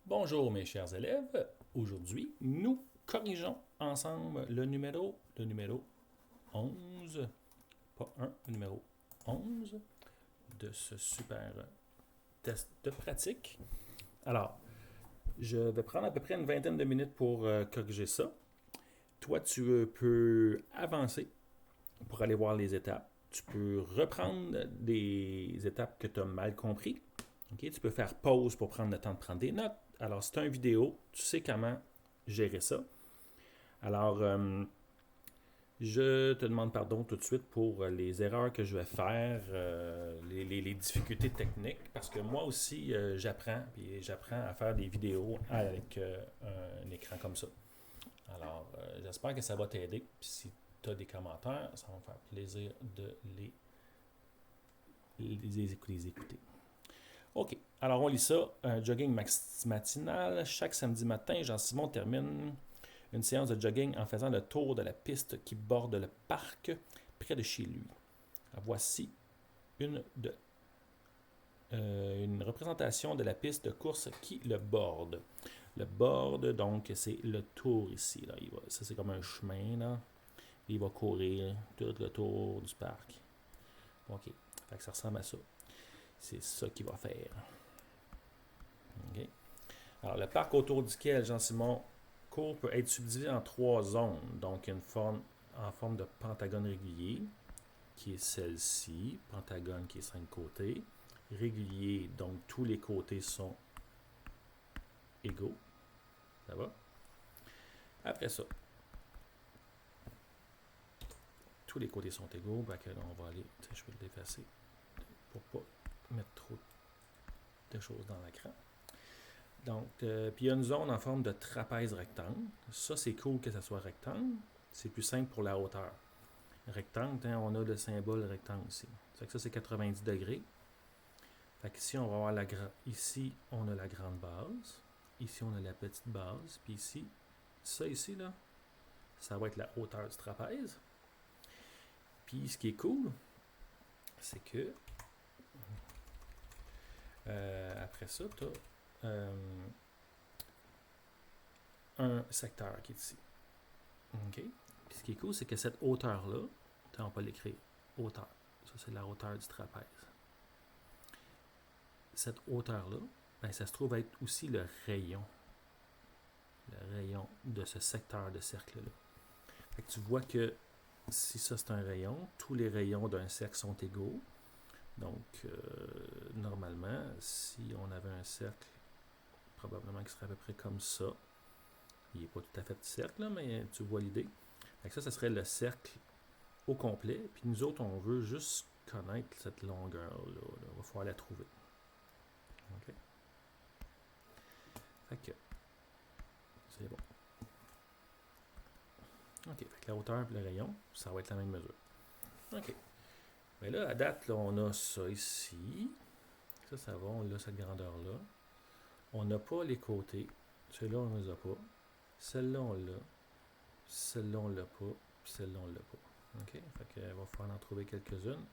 Bonjour mes chers élèves, aujourd'hui nous corrigeons ensemble le numéro 11, pas 1, le numéro 11 de ce super test de pratique. Alors, je vais prendre à peu près une vingtaine de minutes pour corriger ça. Toi, tu peux avancer pour aller voir les étapes. Tu peux reprendre des étapes que tu as mal compris. Okay? Tu peux faire pause pour prendre le temps de prendre des notes. Alors, c'est une vidéo, tu sais comment gérer ça. Alors, je te demande pardon tout de suite pour les erreurs que je vais faire, les difficultés techniques, parce que moi aussi, j'apprends à faire des vidéos avec un écran comme ça. Alors, j'espère que ça va t'aider. Puis si tu as des commentaires, ça va me faire plaisir de les écouter. OK. Alors, on lit ça. Un jogging matinal. Chaque samedi matin, Jean-Simon termine une séance de jogging en faisant le tour de la piste qui borde le parc près de chez lui. Voici une, de, une représentation de la piste de course qui le borde. Le borde, donc, c'est le tour ici. Là. Ça, c'est comme un chemin. Là. Il va courir tout le tour du parc. OK. Fait que ça ressemble à ça. C'est ça qu'il va faire. OK. Alors, le parc autour duquel Jean-Simon court peut être subdivisé en trois zones. Donc, une forme en forme de pentagone régulier, qui est celle-ci. Pentagone qui est 5 côtés. Régulier, donc tous les côtés sont égaux. Ça va? Après ça, tous les côtés sont égaux. Ben, on va aller, je vais le défacer pour ne pas mettre trop de choses dans l'écran. Donc, puis il y a une zone en forme de trapèze rectangle. Ça, c'est cool que ça soit rectangle. C'est plus simple pour la hauteur. Rectangle, hein, on a le symbole rectangle ici. Ça, ça c'est 90 degrés. Fait qu'ici, on va avoir ici, on a la grande base. Ici, on a la petite base. Puis ici, ça ici, là, ça va être la hauteur du trapèze. Puis ce qui est cool, c'est que après ça, tu as un secteur qui est ici. OK? Puis ce qui est cool, c'est que cette hauteur-là, on peut l'écrire hauteur. Ça, c'est la hauteur du trapèze. Cette hauteur-là, ben, ça se trouve être aussi le rayon de ce secteur de cercle-là. Fait que tu vois que si ça c'est un rayon, tous les rayons d'un cercle sont égaux. Donc, normalement, si on avait un cercle, probablement qu'il serait à peu près comme ça. Il n'est pas tout à fait de cercle, là, mais tu vois l'idée. Fait que ça serait le cercle au complet. Puis nous autres, on veut juste connaître cette longueur-là. Il va falloir la trouver. OK? Fait que, c'est bon. OK, fait que la hauteur et le rayon, ça va être la même mesure. OK. Mais là, à date, là, on a ça ici. Ça va, on a cette grandeur-là. On n'a pas les côtés. Ceux-là, on ne les a pas. Celle-là, on l'a. Celle-là, on l'a pas. Puis celle-là, on l'a pas. OK? Fait qu'il va falloir en trouver quelques-unes.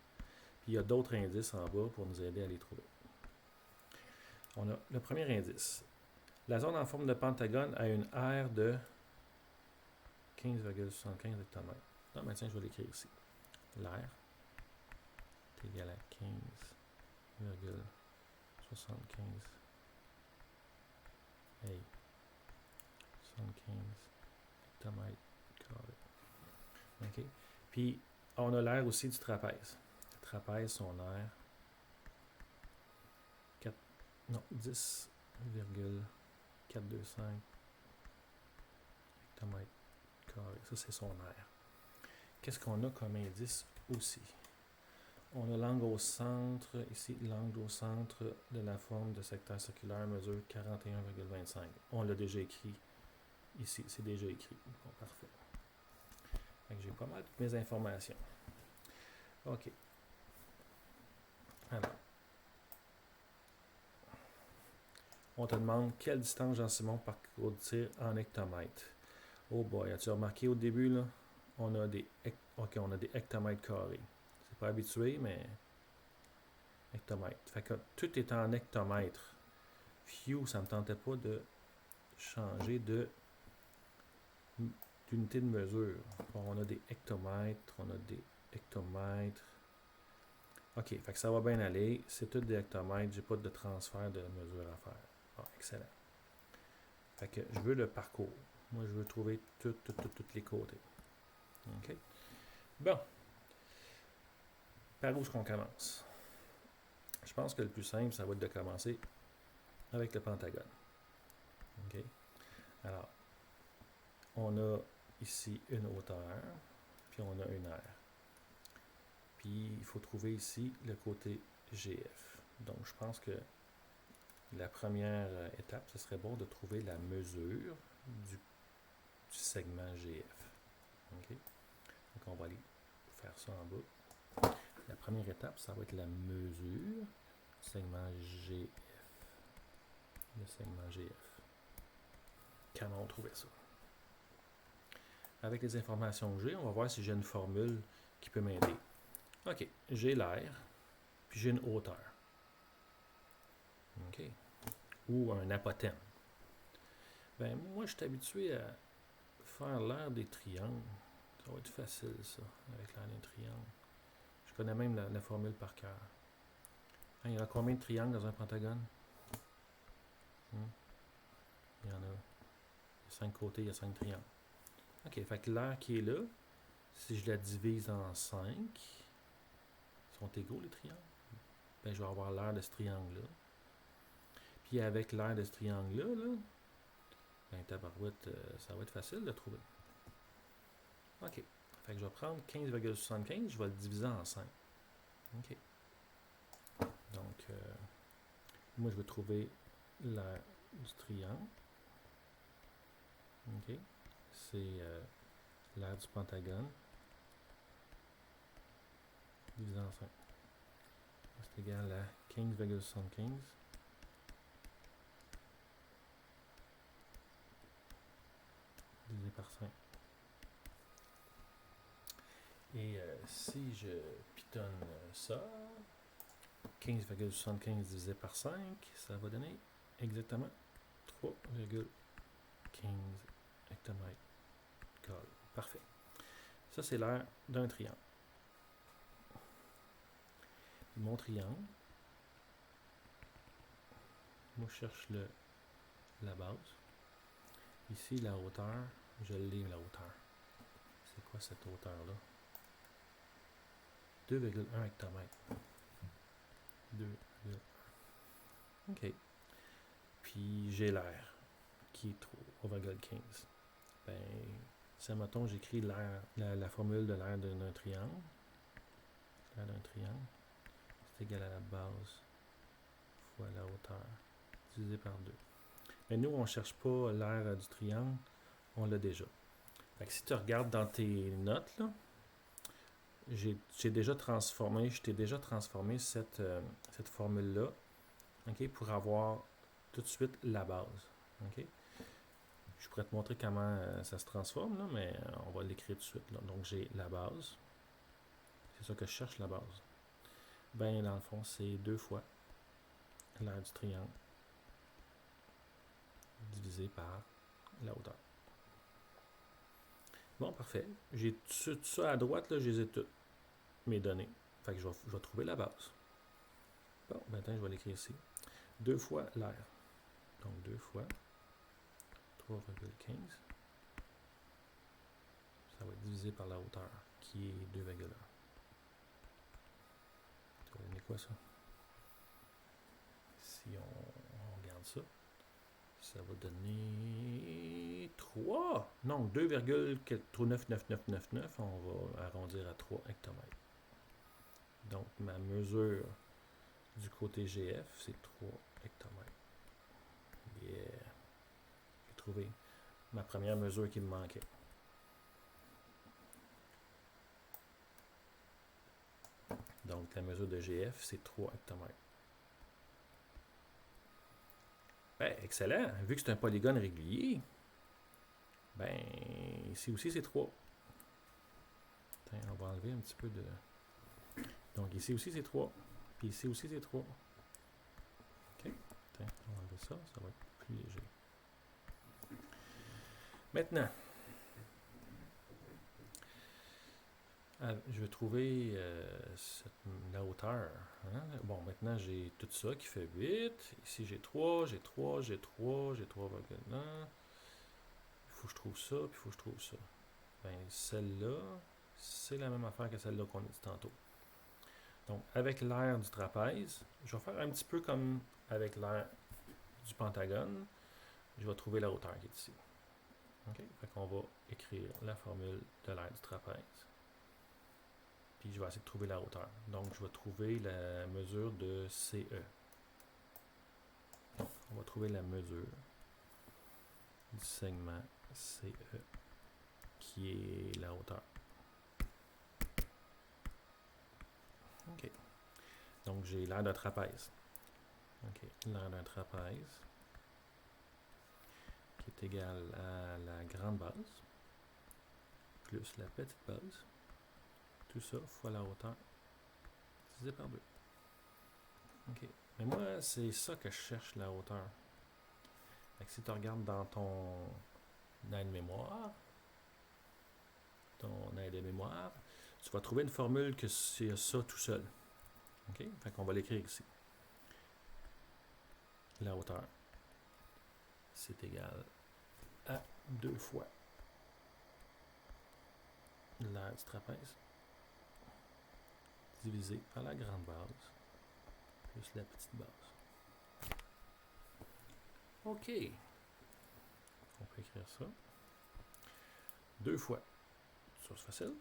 Puis il y a d'autres indices en bas pour nous aider à les trouver. On a le premier indice. La zone en forme de pentagone a une aire de 15,75 hectomètres. Non, mais tiens, je vais l'écrire ici. L'air est égal à 15,75 hey, 75 hectomètres carrés. OK? Puis, on a l'air aussi du trapèze. Le trapèze, son aire, 10,425 hectomètres carrés. Ça, c'est son aire. Qu'est-ce qu'on a comme indice aussi? On a l'angle au centre, ici, l'angle au centre de la forme de secteur circulaire mesure 41,25. On l'a déjà écrit ici, c'est déjà écrit. Bon, parfait. J'ai pas mal toutes mes informations. OK. Alors, on te demande quelle distance Jean-Simon parcourt-il en hectomètres. Oh boy, as-tu remarqué au début, là? On a des hectomètres carrés. C'est pas habitué, mais hectomètres. Fait que tout est en hectomètres. Phew, ça ne me tentait pas de changer d'unité de mesure. Bon, on a des hectomètres, on a des hectomètres. OK, fait que ça va bien aller. C'est tout des hectomètres, j'ai pas de transfert de mesure à faire. Ah, excellent. Fait que je veux le parcours. Moi, je veux trouver tous les côtés. OK? Bon. Par où est-ce qu'on commence? Je pense que le plus simple, ça va être de commencer avec le pentagone. OK? Alors, on a ici une hauteur, puis on a une aire. Puis, il faut trouver ici le côté GF. Donc, je pense que la première étape, ce serait bon de trouver la mesure du segment GF. OK? Donc, on va aller faire ça en bas. La première étape, ça va être la mesure du segment GF. Le segment GF. Comment on trouvait ça? Avec les informations que j'ai, on va voir si j'ai une formule qui peut m'aider. OK, j'ai l'air, puis j'ai une hauteur. OK. Ou un apothème. Ben, moi, je suis habitué à faire l'aire des triangles. Ça va être facile, ça, avec l'aire des triangles. Je connais même la formule par cœur. Hein, il y a combien de triangles dans un pentagone? Il y en a. Il y a 5 côtés, il y a 5 triangles. OK, fait que l'aire qui est là, si je la divise en 5, sont égaux les triangles? Ben, je vais avoir l'aire de ce triangle-là. Puis avec l'aire de ce triangle-là, ben, tabarouette, ça va être facile de trouver. OK. Fait que je vais prendre 15,75, je vais le diviser en 5. OK. Donc, moi, je vais trouver l'aire du triangle. OK. C'est l'aire du pentagone. Divisé en 5. C'est égal à 15,75. Divisé par 5. Et si je pitonne ça, 15,75 divisé par 5, ça va donner exactement 3,15 hectomètres carrés. Parfait. Ça, c'est l'aire d'un triangle. Mon triangle, moi, je cherche la base. Ici, la hauteur, je l'ai, la hauteur. C'est quoi cette hauteur-là? 2,1 hectomètres. 2,1. OK. Puis j'ai l'air, qui est 3,15. Ben, si, mettons, j'écris la formule de l'aire d'un triangle. L'aire d'un triangle, c'est égal à la base fois la hauteur, divisé par 2. Mais nous, on ne cherche pas l'aire du triangle, on l'a déjà. Fait que si tu regardes dans tes notes, là, je t'ai déjà transformé cette formule-là, okay, pour avoir tout de suite la base. Okay? Je pourrais te montrer comment ça se transforme, là, mais on va l'écrire tout de suite. Là. Donc, j'ai la base. C'est ça que je cherche, la base. Ben, dans le fond, c'est 2 fois l'aire du triangle divisé par la hauteur. Bon, parfait. J'ai tout ça à droite, là, je les ai toutes, mes données. Fait que je vais trouver la base. Bon, maintenant, je vais l'écrire ici. 2 fois l'aire. Donc, 2 fois 3,15. Ça va être divisé par la hauteur, qui est 2,1. Ça va donner quoi, ça? Si on regarde ça, ça va donner 3. Non, 2,99999. On va arrondir à 3 hectomètres. Donc, ma mesure du côté GF, c'est 3 hectomètres. Yeah. J'ai trouvé ma première mesure qui me manquait. Donc, la mesure de GF, c'est 3 hectomètres. Ben, excellent. Vu que c'est un polygone régulier, ben, ici aussi, c'est 3. Attends, on va enlever un petit peu de... Donc, ici aussi, c'est 3. Puis ici aussi, c'est 3. OK. Tiens, on va enlever ça, ça va être plus léger. Maintenant, je vais trouver la hauteur. Hein? Bon, maintenant j'ai tout ça qui fait 8. Ici j'ai 3, j'ai 3, j'ai 3, j'ai 3,1. Il faut que je trouve ça, puis il faut que je trouve ça. Ben, celle-là, c'est la même affaire que celle-là qu'on a dit tantôt. Donc, avec l'aire du trapèze, je vais faire un petit peu comme avec l'aire du pentagone. Je vais trouver la hauteur qui est ici. OK? Fait qu'on va écrire la formule de l'aire du trapèze. Puis je vais essayer de trouver la hauteur. Donc, je vais trouver la mesure de CE. Donc, on va trouver la mesure du segment CE, qui est la hauteur. OK. Donc, j'ai l'aire d'un trapèze. OK. L'aire d'un trapèze qui est égal à la grande base plus la petite base. Tout ça fois la hauteur divisé par 2. OK. Mais moi, c'est ça que je cherche, la hauteur. Fait que si tu regardes dans ton aide-mémoire, tu vas trouver une formule que c'est ça tout seul. OK? Fait qu'on va l'écrire ici. La hauteur, c'est égal à 2 fois l'aire du trapèze divisé par la grande base plus la petite base. OK. On peut écrire ça. 2 fois. Ça, c'est facile.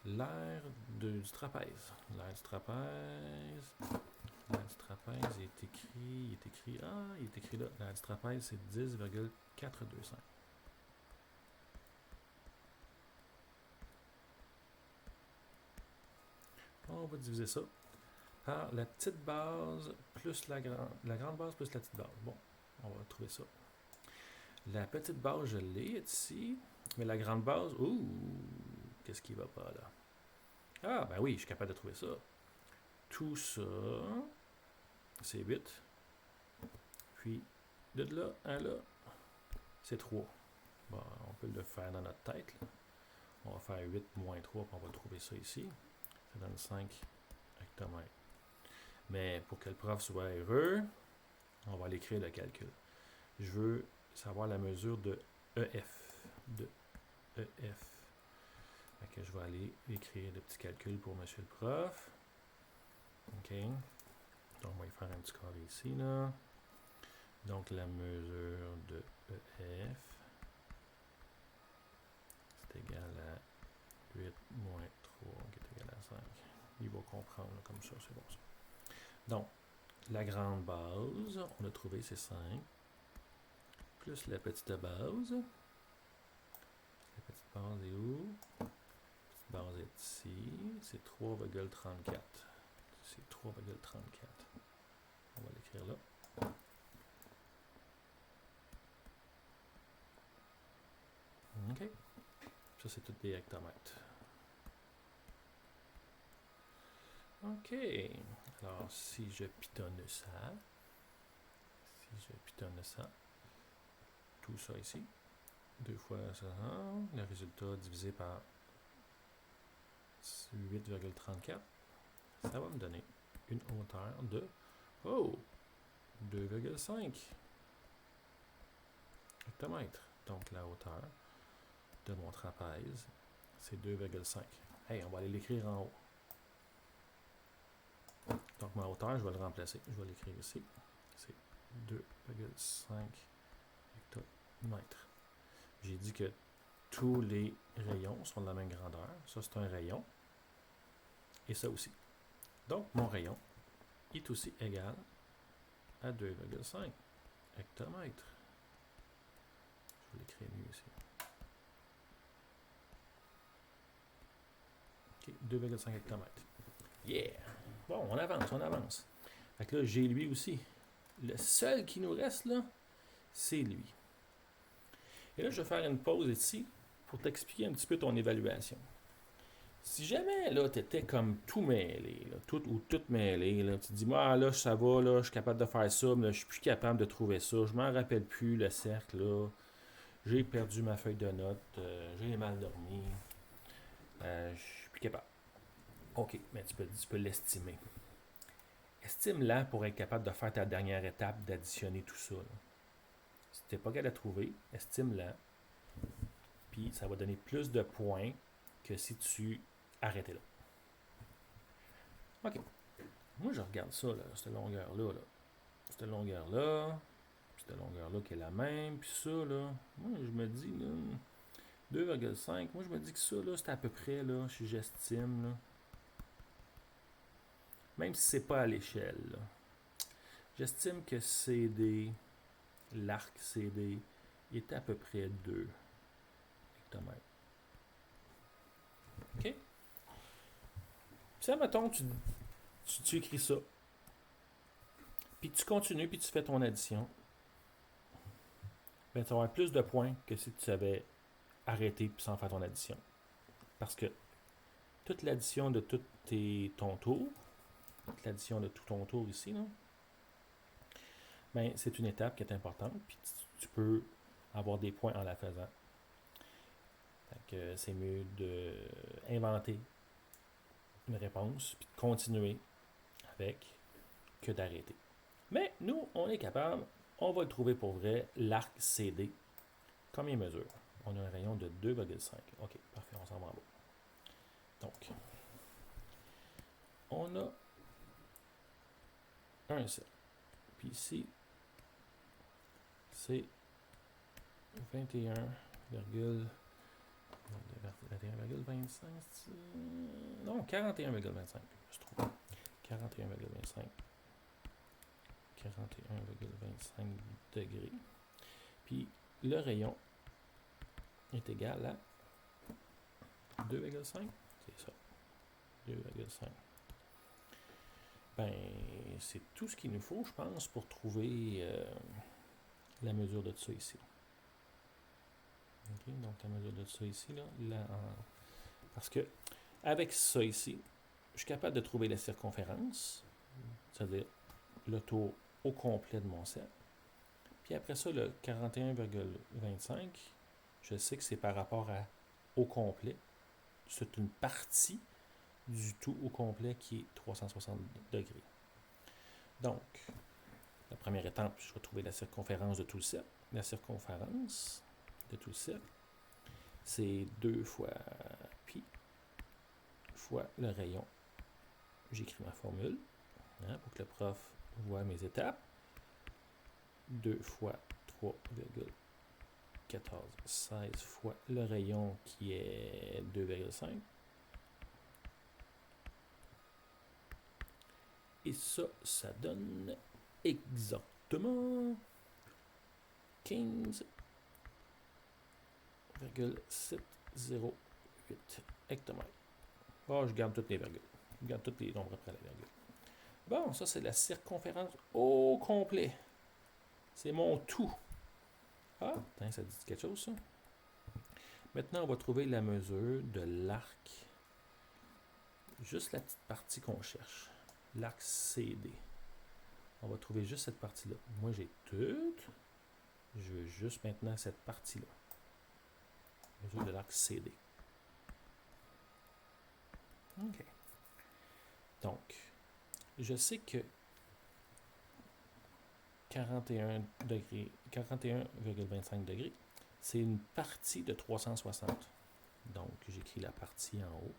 L'aire du trapèze. L'aire du trapèze. L'aire du trapèze est écrit. Il est écrit là. L'aire du trapèze, c'est 10,425. On va diviser ça par la petite base plus la grande base plus la petite base. Bon, on va trouver ça. La petite base, je l'ai ici. Mais la grande base, qu'est-ce qui va pas là? Ah, ben oui, je suis capable de trouver ça. Tout ça, c'est 8. Puis, de là à là, c'est 3. Bon, on peut le faire dans notre tête. Là. On va faire 8 moins 3, puis on va trouver ça ici. Ça donne 5 hectomètres. Mais pour que le prof soit heureux, on va aller créer le calcul. Je veux savoir la mesure de EF. De EF. Fait que je vais aller écrire le petit calcul pour monsieur le prof. OK. Donc, on va y faire un petit carré ici, là. Donc, la mesure de EF, c'est égal à 8 moins 3, qui est égal à 5. Il va comprendre là, comme ça, c'est bon ça. Donc, la grande base, on a trouvé, c'est 5. Plus la petite base. La petite base est où? La petite base est ici. C'est 3,34. C'est 3,34. On va l'écrire là. OK. Ça, c'est tout des hectomètres. OK. Alors, si je pitonne ça, tout ça ici, 2 fois ça, le résultat divisé par 8,34, ça va me donner une hauteur de 2,5 hectomètres. Donc, la hauteur de mon trapèze, c'est 2,5. Hey, on va aller l'écrire en haut. Donc, ma hauteur, je vais le remplacer. Je vais l'écrire ici. C'est 2,5 hectomètres. J'ai dit que tous les rayons sont de la même grandeur. Ça, c'est un rayon. Et ça aussi. Donc, mon rayon est aussi égal à 2,5 hectomètres. Je vais l'écrire mieux ici. OK, 2,5 hectomètres. Yeah! Bon, on avance. Fait que là, j'ai lui aussi. Le seul qui nous reste, là, c'est lui. Et là, je vais faire une pause ici pour t'expliquer un petit peu ton évaluation. Si jamais, là, tu étais comme tout mêlé, là, tout ou tout mêlé, là, tu te dis, moi, là, ça va, là, je suis capable de faire ça, mais là, je suis plus capable de trouver ça, je m'en rappelle plus, le cercle, là, j'ai perdu ma feuille de notes, j'ai mal dormi, je suis plus capable. OK, mais tu peux l'estimer. Estime-la pour être capable de faire ta dernière étape, d'additionner tout ça, là. Si tu n'es pas capable de trouver, estime-la, puis ça va donner plus de points que si tu arrêtais là. OK. Moi, je regarde ça, là, cette longueur-là, là. Cette longueur-là, puis cette longueur-là qui est la même, puis ça, là. Moi, je me dis, là, 2,5, moi, je me dis que ça, là, c'est à peu près, là, si j'estime, là. Même si c'est pas à l'échelle, là. J'estime que CD, l'arc CD, est à peu près 2 hectomètres. OK? Puis ça, mettons, tu écris ça. Puis tu continues, puis tu fais ton addition. Ben, tu vas avoir plus de points que si tu avais arrêté puis sans faire ton addition. Parce que toute l'addition de tout ton tour, toute l'addition de tout ton tour ici, là, ben, c'est une étape qui est importante, puis tu peux avoir des points en la faisant. Fait que c'est mieux d'inventer une réponse, puis de continuer avec, que d'arrêter. Mais nous, on est capable, on va le trouver pour vrai, l'arc CD. Combien mesure? On a un rayon de 2,5. OK, parfait, on s'en va en bas. Donc, on a un cercle. Puis ici, c'est 21,25. Non, 41,25. Je trouve. 41,25. 41,25 degrés. Puis le rayon est égal à 2,5. C'est ça. 2,5. Ben, c'est tout ce qu'il nous faut, je pense, pour trouver la mesure de ça ici. Okay, donc la mesure de ça ici, parce que avec ça ici, je suis capable de trouver la circonférence, c'est-à-dire le tour au complet de mon cercle. Puis après ça, le 41,25, je sais que c'est par rapport au complet. C'est une partie du tout au complet qui est 360 degrés. Donc, la première étape, je vais trouver la circonférence de tout le cercle. La circonférence de tout le cercle, c'est 2 fois pi fois le rayon. J'écris ma formule pour que le prof voit mes étapes. 2 fois 3,1416 fois le rayon qui est 2,5. Et ça donne exactement 15,708 hectomètres. Oh, je garde toutes les virgules. Je garde tous les nombres après la virgule. Bon, ça, c'est la circonférence au complet. C'est mon tout. Ah, ça dit quelque chose, ça? Maintenant, on va trouver la mesure de l'arc. Juste la petite partie qu'on cherche. L'arc CD. On va trouver juste cette partie-là. Moi, j'ai tout. Je veux juste maintenant cette partie-là. Mesure de l'arc CD. OK. Donc, je sais que 41,25 degrés, c'est une partie de 360. Donc, j'écris la partie en haut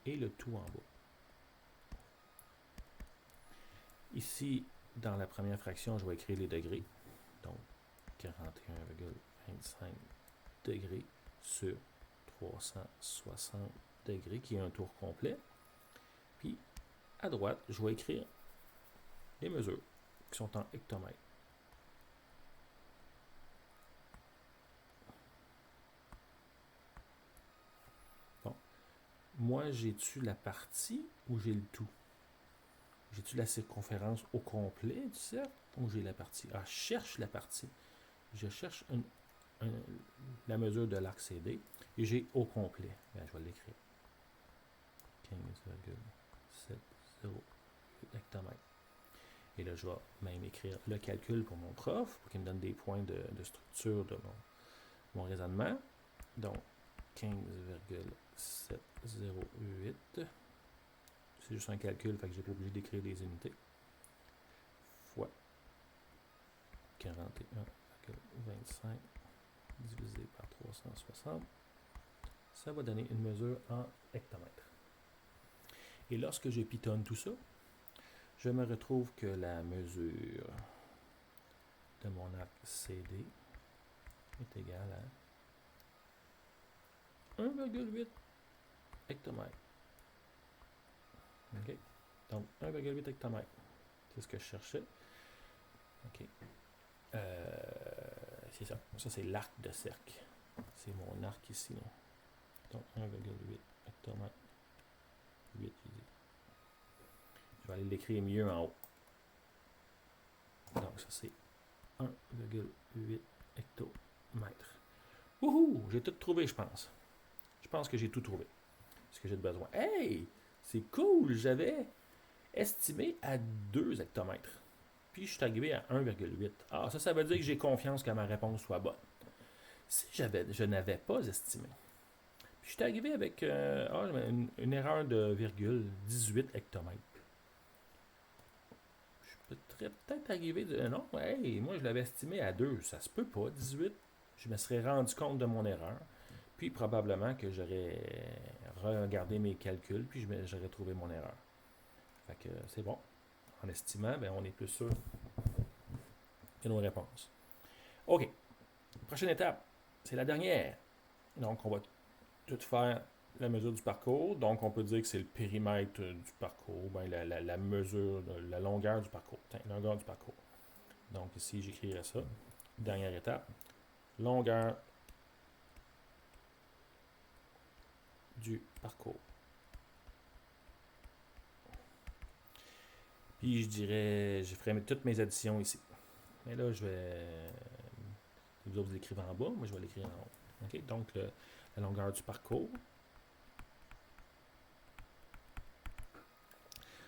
et le tout en bas. Ici, dans la première fraction, je vais écrire les degrés. Donc, 41,25 degrés sur 360 degrés, qui est un tour complet. Puis, à droite, je vais écrire les mesures qui sont en hectomètres. Bon. Moi, j'ai-tu la partie ou j'ai le tout? J'ai-tu la circonférence au complet du cercle ou j'ai la partie? Ah, je cherche la partie. Je cherche la mesure de l'arc CD. Et j'ai au complet. Bien, je vais l'écrire. 15,708 hectomètres. Et là, je vais même écrire le calcul pour mon prof, pour qu'il me donne des points de structure de mon raisonnement. Donc, 15,708. C'est juste un calcul, fait que je n'ai pas obligé d'écrire des unités. Fois 41,25 divisé par 360. Ça va donner une mesure en hectomètres. Et lorsque je pitonne tout ça, je me retrouve que la mesure de mon arc CD est égale à 1,8 hectomètres. OK? Donc, 1,8 hectomètres. C'est ce que je cherchais. OK. C'est ça. Ça, c'est l'arc de cercle. C'est mon arc ici. Là. Donc, 1,8 hectomètres. 8, je vais aller l'écrire mieux en haut. Donc, ça, c'est 1,8 hectomètres. Wouhou! J'ai tout trouvé, je pense. Je pense que j'ai tout trouvé. Ce que j'ai besoin. Hey! C'est cool! J'avais estimé à 2 hectomètres. Puis, je suis arrivé à 1,8. Ah, ça veut dire que j'ai confiance que ma réponse soit bonne. Si je n'avais pas estimé, puis je suis arrivé avec une erreur de virgule, 18 hectomètres. Je serais peut-être arrivé de... Non, hey, moi je l'avais estimé à 2, ça se peut pas, 18. Je me serais rendu compte de mon erreur. Puis probablement que j'aurais regardé mes calculs, puis j'aurais trouvé mon erreur. Fait que c'est bon. En estimant, ben, on est plus sûr de nos réponses. OK. Prochaine étape, c'est la dernière. Donc, on va tout faire la mesure du parcours. Donc, on peut dire que c'est le périmètre du parcours, ben, la mesure, la longueur du parcours. La longueur du parcours. Donc, ici, j'écrirai ça. Dernière étape. Longueur du parcours. Puis, je ferai toutes mes additions ici. Mais là, je vais... Vous autres, vous l'écrivez en bas. Moi, je vais l'écrire en haut. Okay? Donc, la longueur du parcours.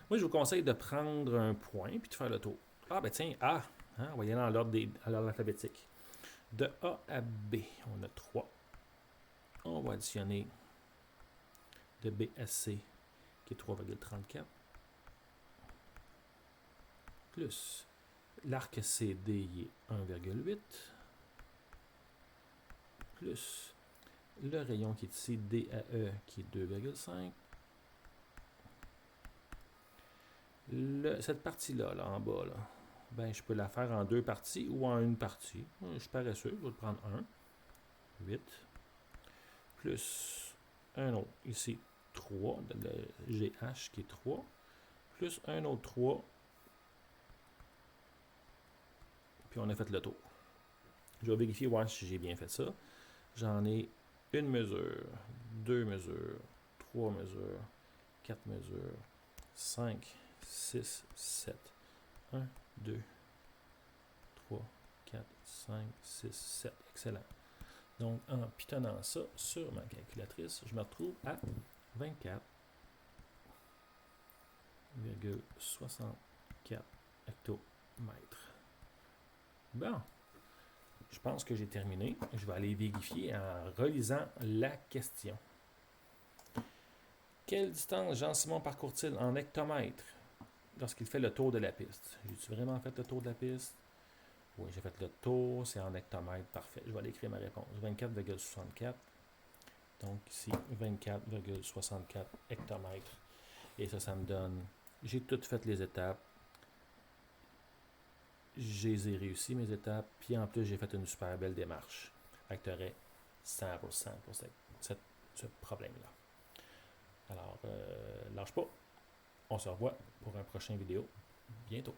Moi, je vous conseille de prendre un point puis de faire le tour. Ah, ben tiens, A. Hein, on va y aller dans l'ordre alphabétique. De A à B, on a 3. On va additionner de B à C, qui est 3,34. Plus l'arc CD, il est 1,8. Plus le rayon qui est ici, D à E, qui est 2,5. Cette partie-là, là, en bas, là, ben, je peux la faire en 2 parties ou en une partie. Je suis paresseux, je vais prendre 1. 8. Plus un autre, ici, 3, le GH qui est 3. Plus un autre 3. Puis on a fait le tour. Je vais vérifier voir si j'ai bien fait ça. J'en ai une mesure, 2 mesures, 3 mesures, 4 mesures, 5, 6, 7. 1, 2, 3, 4, 5, 6, 7. Excellent. Donc, en pitonnant ça sur ma calculatrice, je me retrouve à 24,64 hectomètres. Bon, je pense que j'ai terminé. Je vais aller vérifier en relisant la question. Quelle distance Jean-Simon parcourt-il en hectomètres lorsqu'il fait le tour de la piste? J'ai-tu vraiment fait le tour de la piste? Oui, j'ai fait le tour, c'est en hectomètres, parfait. Je vais aller écrire ma réponse. 24,64. Donc ici, 24,64 hectomètres. Et ça me donne... J'ai toutes fait les étapes. J'ai réussi mes étapes. Puis en plus, j'ai fait une super belle démarche. Fait que tu aurais 100% pour ce problème-là. Alors, lâche pas. On se revoit pour un prochain vidéo bientôt.